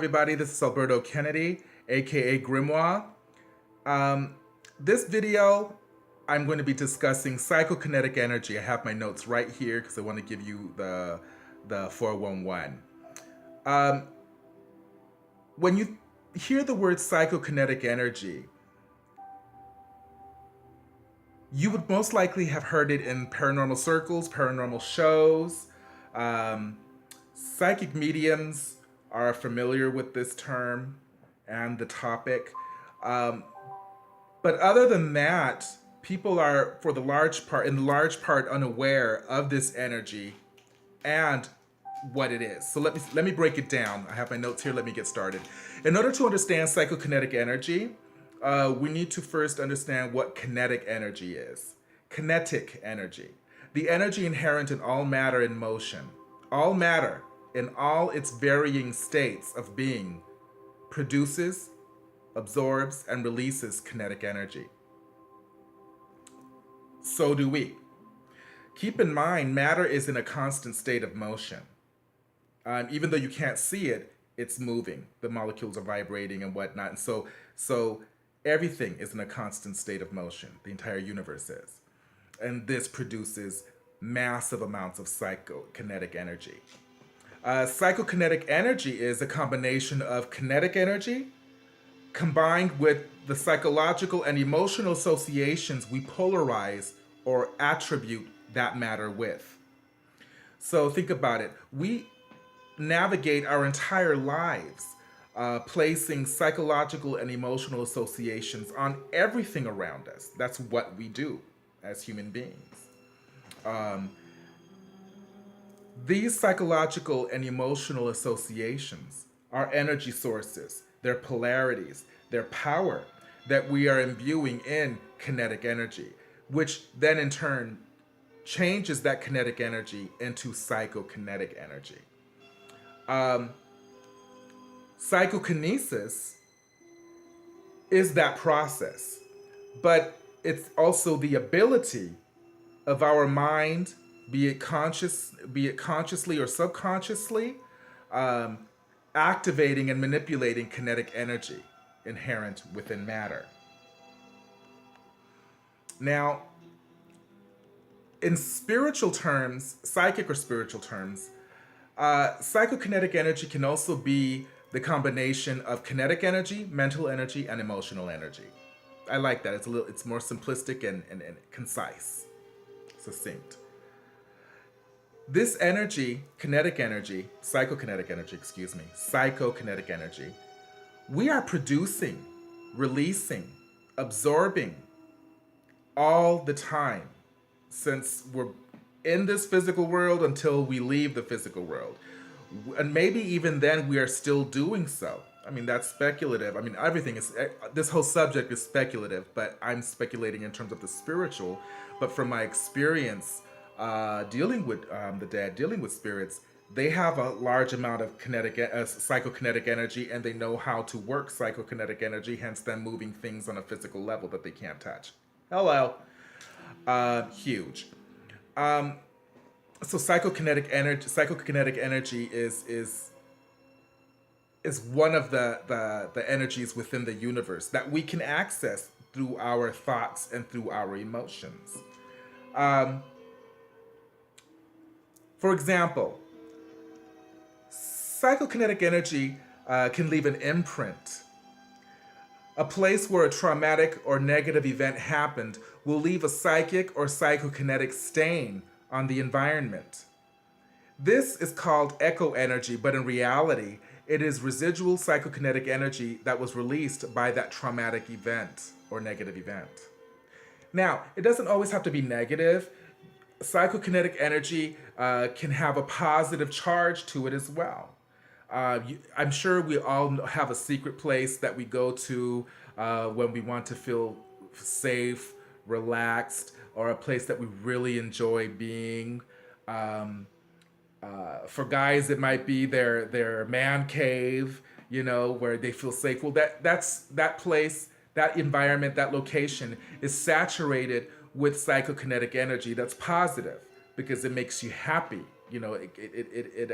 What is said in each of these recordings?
everybody. This is Alberto Kennedy, aka Grimoire. This video, I'm going to be discussing psychokinetic energy. I have my notes right here because I want to give you the 411. When you hear the word psychokinetic energy, you would most likely have heard it in paranormal circles, paranormal shows. Psychic mediums are familiar with this term and the topic. But other than that, people are, in large part, unaware of this energy and what it is. So let me break it down. I have my notes here. Let me get started. In order to understand psychokinetic energy, we need to first understand what kinetic energy is. Kinetic energy, the energy inherent in all matter in motion. All matter, in all its varying states of being, produces, absorbs, and releases kinetic energy. So do we. Keep in mind, matter is in a constant state of motion. Even though you can't see it, it's moving. The molecules are vibrating and whatnot. And so everything is in a constant state of motion. The entire universe is. And this produces massive amounts of psychokinetic energy. Psychokinetic energy is a combination of kinetic energy combined with the psychological and emotional associations we polarize or attribute that matter with. So think about it. We navigate our entire lives placing psychological and emotional associations on everything around us. That's what we do as human beings. These psychological and emotional associations are energy sources, their polarities, their power that we are imbuing in kinetic energy, which then in turn changes that kinetic energy into psychokinetic energy. Psychokinesis is that process, but it's also the ability of our mind, be it consciously or subconsciously, activating and manipulating kinetic energy inherent within matter. Now, in spiritual terms, psychic or spiritual terms, psychokinetic energy can also be the combination of kinetic energy, mental energy, and emotional energy. I like that. It's more simplistic and concise, succinct. This energy, kinetic energy, psychokinetic energy, we are producing, releasing, absorbing all the time since we're in this physical world until we leave the physical world. And maybe even then we are still doing so. I mean, that's speculative. I mean, this whole subject is speculative, but I'm speculating in terms of the spiritual. But from my experience dealing with the dead, dealing with spirits, they have a large amount of psychokinetic energy, and they know how to work psychokinetic energy, hence them moving things on a physical level that they can't touch. Hello. Huge. So psychokinetic energy is one of the energies within the universe that we can access through our thoughts and through our emotions. For example, psychokinetic energy can leave an imprint. A place where a traumatic or negative event happened will leave a psychic or psychokinetic stain on the environment. This is called echo energy, but in reality, it is residual psychokinetic energy that was released by that traumatic event or negative event. Now, it doesn't always have to be negative. Psychokinetic energy can have a positive charge to it as well. I'm sure we all have a secret place that we go to when we want to feel safe, relaxed, or a place that we really enjoy being. For guys, it might be their man cave, where they feel safe. Well, that place, that environment, that location is saturated with psychokinetic energy that's positive because it makes you happy. It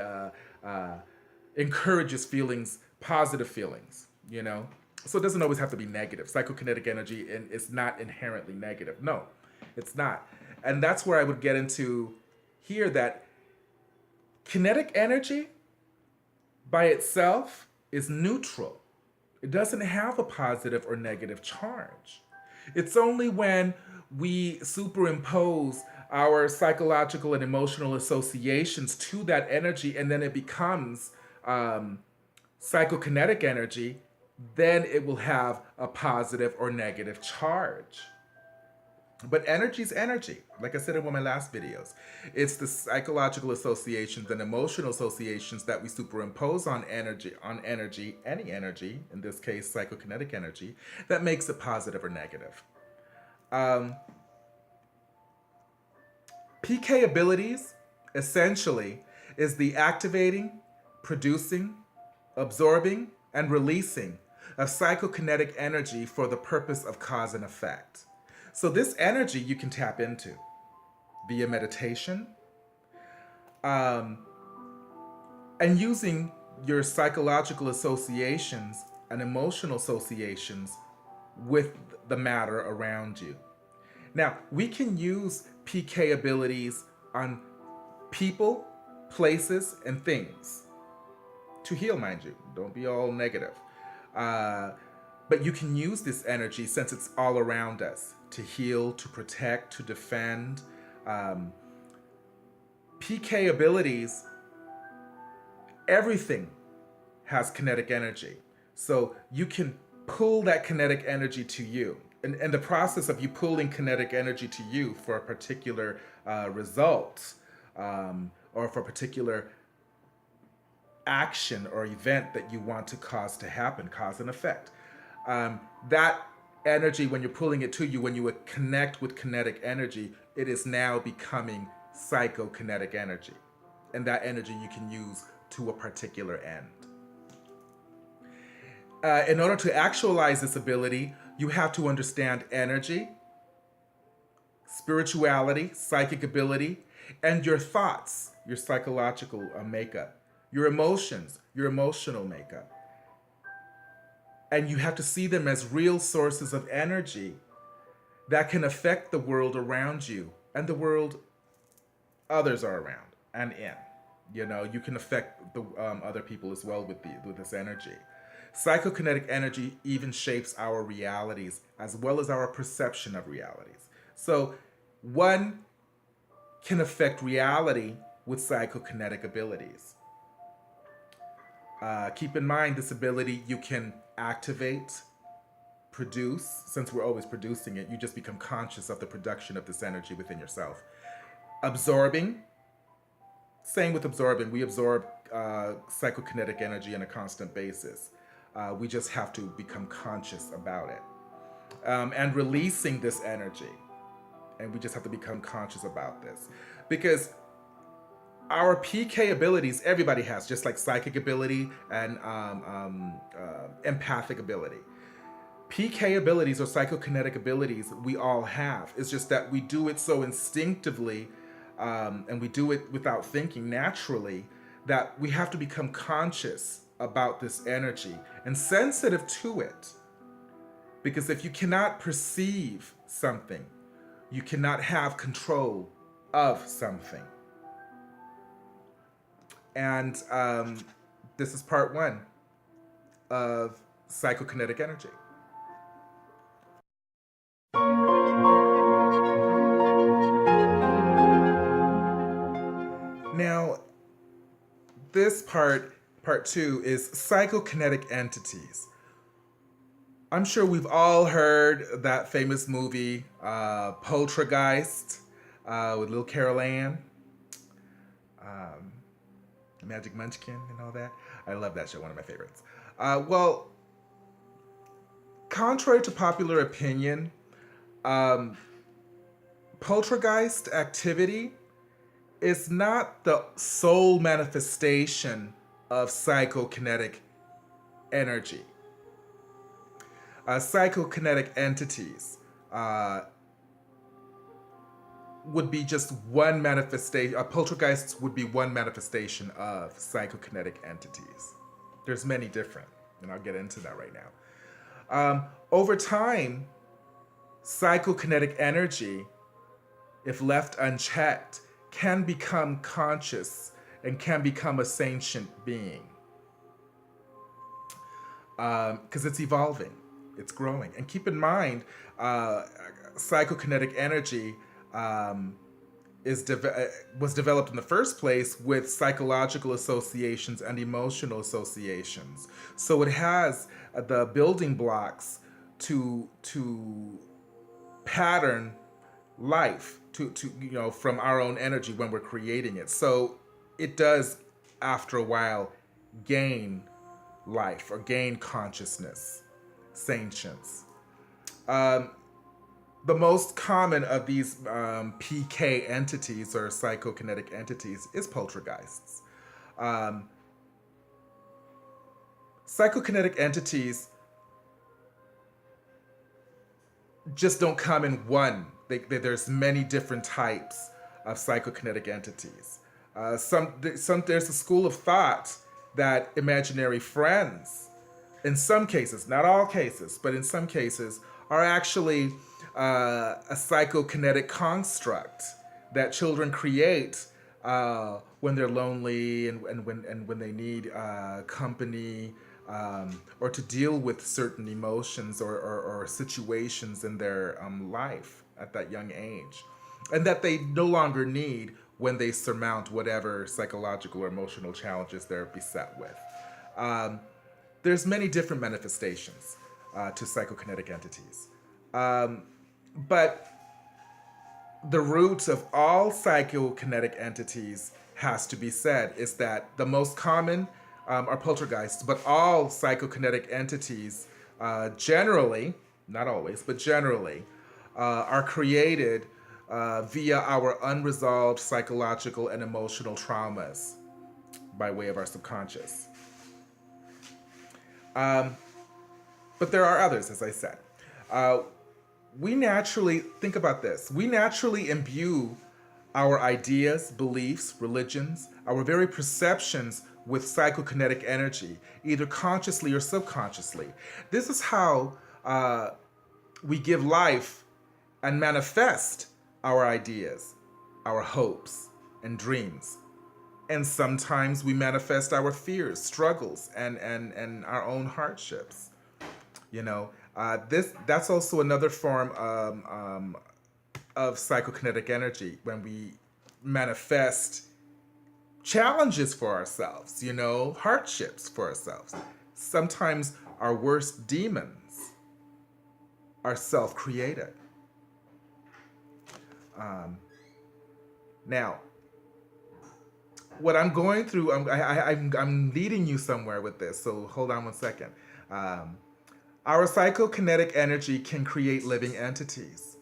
encourages feelings positive feelings, you know? So it doesn't always have to be negative. Psychokinetic energy is not inherently negative. No, it's not. And that's where I would get into here that kinetic energy by itself is neutral. It doesn't have a positive or negative charge. It's only when we superimpose our psychological and emotional associations to that energy and then it becomes psychokinetic energy, then it will have a positive or negative charge. But energy is energy. Like I said in one of my last videos, it's the psychological associations and emotional associations that we superimpose on energy, any energy, in this case, psychokinetic energy, that makes it positive or negative. PK abilities, essentially, is the activating, producing, absorbing, and releasing of psychokinetic energy for the purpose of cause and effect. So this energy you can tap into via meditation, and using your psychological associations and emotional associations with the matter around you. Now, we can use PK abilities on people, places, and things to heal, mind you. Don't be all negative. But you can use this energy, since it's all around us, to heal, to protect, to defend. PK abilities, everything has kinetic energy. So you can pull that kinetic energy to you. And the process of you pulling kinetic energy to you for a particular result, or for a particular action or event that you want to cause to happen, cause and effect. That energy, when you're pulling it to you, when you connect with kinetic energy, it is now becoming psychokinetic energy. And that energy you can use to a particular end. In order to actualize this ability, you have to understand energy, spirituality, psychic ability, and your thoughts, your psychological makeup, your emotions, your emotional makeup. And you have to see them as real sources of energy that can affect the world around you and the world others are around and in. You know, you can affect the other people as well with this energy. Psychokinetic energy even shapes our realities as well as our perception of realities. So one can affect reality with psychokinetic abilities. Keep in mind, this ability you can activate, produce. Since we're always producing it, you just become conscious of the production of this energy within yourself. Absorbing. Same with absorbing. We absorb psychokinetic energy on a constant basis. We just have to become conscious about it. And releasing this energy. And we just have to become conscious about this. Because our PK abilities, everybody has, just like psychic ability and empathic ability. PK abilities or psychokinetic abilities we all have. It's just that we do it so instinctively, and we do it without thinking naturally, that we have to become conscious about this energy and sensitive to it. Because if you cannot perceive something, you cannot have control of something. And this is part one of psychokinetic energy. Now, this part two, is psychokinetic entities. I'm sure we've all heard that famous movie, Poltergeist, with Lil Carol Ann. Magic Munchkin and all that. I love that show, one of my favorites. Well, contrary to popular opinion, poltergeist activity is not the sole manifestation of psychokinetic energy. Psychokinetic entities would be just one manifestation. Poltergeists would be one manifestation of psychokinetic entities. There's many different. And I'll get into that right now. Over time, psychokinetic energy, if left unchecked, can become conscious and can become a sentient being. Because it's evolving, it's growing. And keep in mind, psychokinetic energy was developed in the first place with psychological associations and emotional associations. So it has the building blocks to pattern life to from our own energy when we're creating it. So it does, after a while, gain life or gain consciousness, sentience. The most common of these PK entities or psychokinetic entities is poltergeists. Psychokinetic entities just don't come in one. There's many different types of psychokinetic entities. There's a school of thought that imaginary friends, in some cases, not all cases, but in some cases, are actually a psychokinetic construct that children create when they're lonely and when they need company, or to deal with certain emotions or situations in their life at that young age, and that they no longer need when they surmount whatever psychological or emotional challenges they're beset with. There's many different manifestations to psychokinetic entities. But the root of all psychokinetic entities, has to be said, is that the most common are poltergeists, but all psychokinetic entities generally, not always, but generally, are created via our unresolved psychological and emotional traumas by way of our subconscious. But there are others, as I said. We naturally, think about this, we naturally imbue our ideas, beliefs, religions, our very perceptions with psychokinetic energy, either consciously or subconsciously. This is how we give life and manifest our ideas, our hopes, and dreams. And sometimes we manifest our fears, struggles, and our own hardships. You know, that's also another form of psychokinetic energy, when we manifest challenges for ourselves, hardships for ourselves. Sometimes our worst demons are self-created. Now, what I'm going through, I'm leading you somewhere with this, so hold on one second. Our psychokinetic energy can create living entities.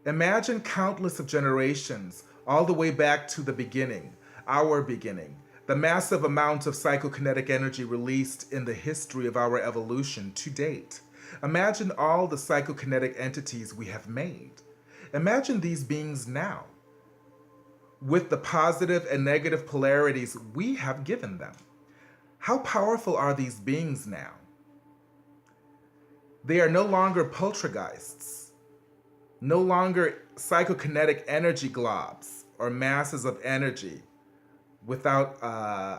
Imagine countless of generations, all the way back to the beginning, our beginning, the massive amount of psychokinetic energy released in the history of our evolution to date. Imagine all the psychokinetic entities we have made. Imagine these beings now, with the positive and negative polarities we have given them. How powerful are these beings now? They are no longer poltergeists, no longer psychokinetic energy globs or masses of energy without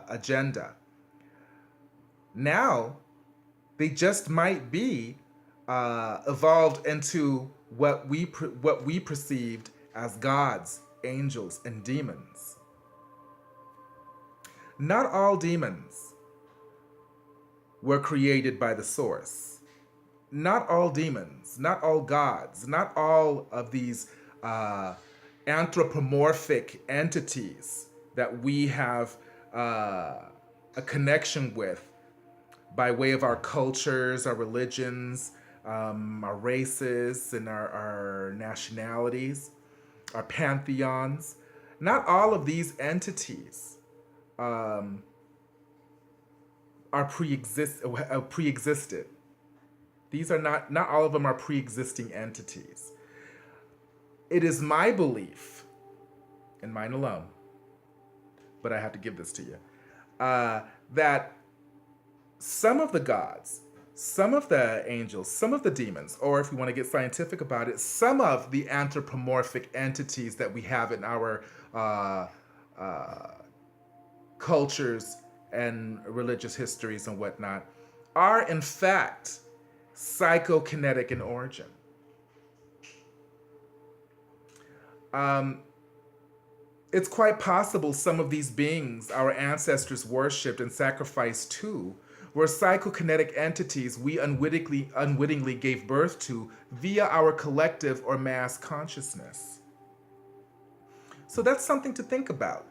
agenda. Now, they just might be evolved into what we perceived as gods, angels, and demons. Not all demons were created by the source. Not all demons, not all gods, not all of these anthropomorphic entities that we have a connection with by way of our cultures, our religions, our races, and our nationalities, our pantheons. Not all of these entities are pre-existed. These are not all of them are pre-existing entities. It is my belief, and mine alone, but I have to give this to you, that some of the gods, some of the angels, some of the demons, or if we want to get scientific about it, some of the anthropomorphic entities that we have in our cultures and religious histories and whatnot are in fact psychokinetic in origin. It's quite possible some of these beings our ancestors worshipped and sacrificed to were psychokinetic entities we unwittingly gave birth to via our collective or mass consciousness. So that's something to think about.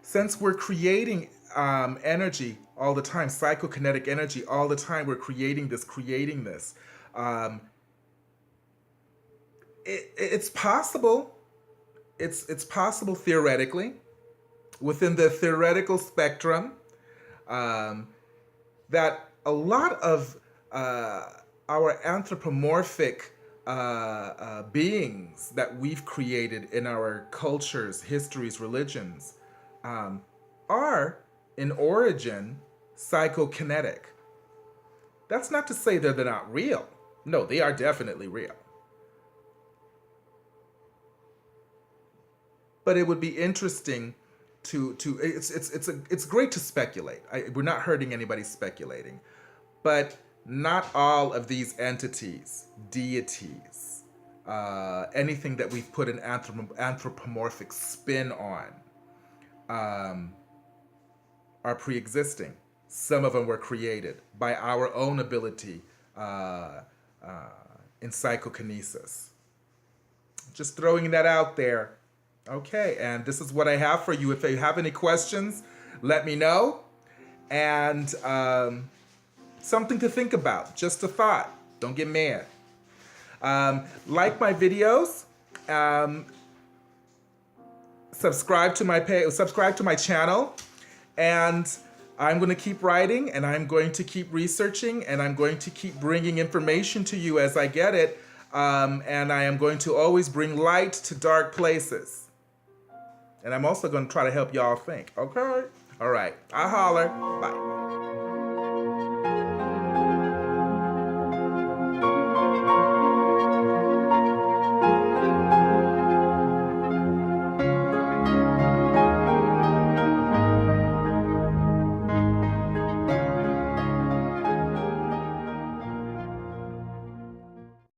Since we're creating energy all the time, psychokinetic energy all the time, we're creating this. It's possible. It's possible theoretically, within the theoretical spectrum, that a lot of our anthropomorphic beings that we've created in our cultures, histories, religions, are in origin psychokinetic. That's not to say that they're not real. No, they are definitely real. But it would be interesting to it's great to speculate. We're not hurting anybody speculating, but not all of these entities, deities, anything that we've put an anthropomorphic spin on, are pre-existing. Some of them were created by our own ability in psychokinesis. Just throwing that out there. Okay, and this is what I have for you. If you have any questions, let me know. And something to think about. Just a thought. Don't get mad. Like my videos. Subscribe to my channel. And I'm going to keep writing, and I'm going to keep researching, and I'm going to keep bringing information to you as I get it. And I am going to always bring light to dark places. And I'm also going to try to help y'all think, okay? All right, I'll holler. Bye.